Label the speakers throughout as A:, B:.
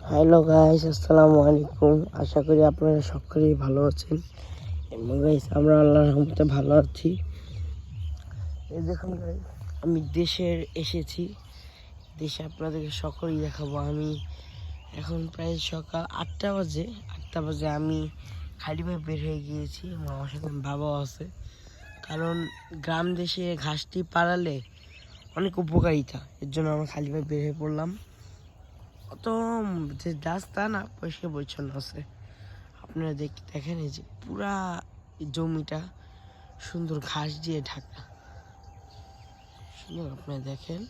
A: Hello guys, আসসালামু আলাইকুম। আশা করি আপনারা সকলেই ভালো আছেন এবং গাইস আমরা আল্লাহর রহমতে ভালো আছি। এই দেখুন গাইস, আমি এসেছি দেশে আপনাদেরকে সকলেই দেখাবো। আমি এখন প্রায় সকাল 8টা বাজে আমি খালি পায়ে বের হয়ে গিয়েছি। আমার সাথে বাবাও আছে, কারণ গ্রাম দেশে ঘাসটি পাড়ালে অনেক উপকারিতা, এর জন্য আমরা খালি পায়ে বের হয়ে পড়লাম। অত যে রাস্তা না পরিষ্কার পরিচ্ছন্ন আছে। আপনারা দেখেন এই যে পুরা জমিটা সুন্দর ঘাস দিয়ে ঢাকা, সুন্দর। আপনারা দেখেন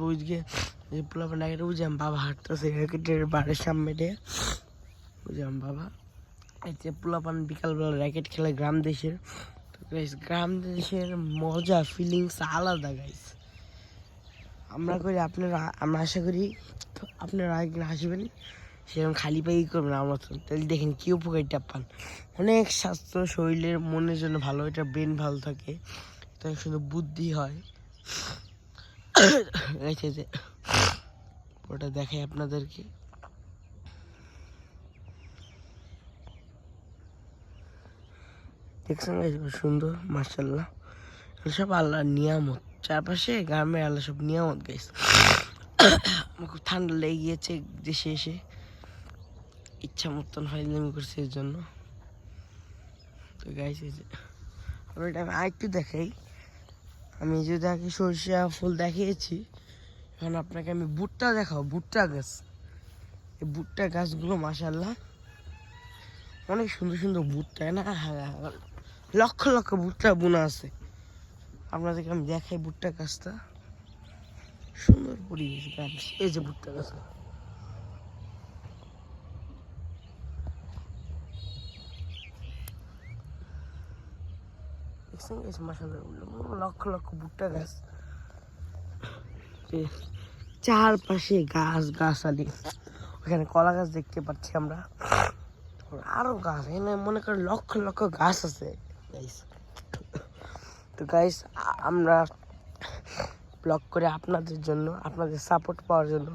A: ওইদিকে বাবা হাঁটতেছে র্যাকেটের বাড়ির সামনে দিয়ে। বুঝলাম বাবা এই যে পোলাপান বিকালবেলা র্যাকেট খেলে গ্রাম দেশের। তো গাইস, গ্রাম দেশের মজা ফিলিংস আলাদা গাইস। আমরা আশা করি আপনারা একদিন আসবেন, সেরকম খালি পাই করবেন আমার মতন। তাহলে দেখেন কি উপকারিতা পান। অনেক স্বাস্থ্য, শরীরের মনের জন্য ভালো, এটা ব্রেন ভালো থাকে, এটা সুন্দর বুদ্ধি হয়। যে ওটা দেখাই আপনাদেরকে। দেখছেন সুন্দর, মাশাআল্লাহ। সব আল্লাহর নিয়ামত, চারপাশে গ্রামে আল্লাহ সব নিয়ামত গাইস। আমার খুব ঠান্ডা লেগে গিয়েছে দেশে এসে, ইচ্ছা মতন ফাইজলামি করছে এর জন্য। তো গাইস এই যে আমি আরেকটু দেখাই। আমি যদি আগে সরিষা ফুল দেখিয়েছি, এখন আপনাকে আমি ভুট্টা দেখাবো। ভুট্টা গাছ, এই ভুট্টা গাছগুলো মাশাআল্লাহ অনেক সুন্দর সুন্দর ভুট্টা না, লক্ষ লক্ষ ভুট্টা বোনা আছে। আপনাদেরকে আমি দেখাই ভুট্টা গাছটা, সুন্দর পরিবেশ গাছ। এই যে ভুট্টা গাছ, লক্ষ লক্ষ ভুট্টা গাছ, চারপাশে গাছ গাছালি। ওখানে কলা গাছ দেখতে পাচ্ছি আমরা, আরো গাছ, এখানে মনে করেন লক্ষ লক্ষ গাছ আছে গাইস। তো গাইস, আমরা ব্লগ করে আপনাদের জন্য, আপনাদের সাপোর্ট পাওয়ার জন্য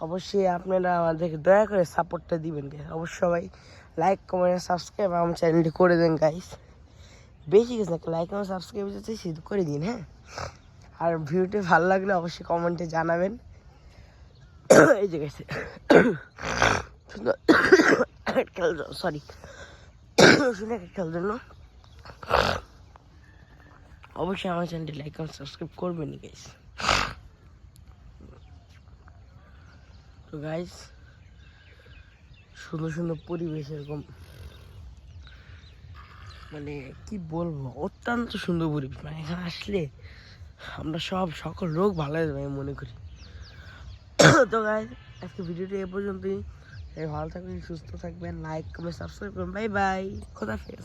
A: অবশ্যই আপনারা আমাদেরকে দয়া করে সাপোর্টটা দিবেন গাইস। অবশ্যই সবাই লাইক, কমেন্ট, সাবস্ক্রাইব আমার চ্যানেলটি করে দেন গাইস। বেশি কিছু না, লাইক এবং সাবস্ক্রাইব যাতে শুধু করে দিন, হ্যাঁ। আর ভিডিওটি ভালো লাগলে অবশ্যই কমেন্টে জানাবেন। এই যে গেছে সরি শুনে খেলার জন্য অবশ্যই আমার চ্যানেলটি লাইক এবং সাবস্ক্রাইব করবেন গাইস। তো গাইস, সুন্দর সুন্দর পরিবেশ, এরকম মানে কি বলবো, অত্যন্ত সুন্দর পরিবেশ। মানে এখানে আসলে আমরা সকল রোগ ভালো হয়ে যাবে আমি মনে করি। তো গাইস, আজকে ভিডিওটি এ পর্যন্তই। ভালো থাকবেন, সুস্থ থাকবেন, লাইক কমেন্ট সাবস্ক্রাইব করবেন। বাই বাই, খোদা হাফেজ।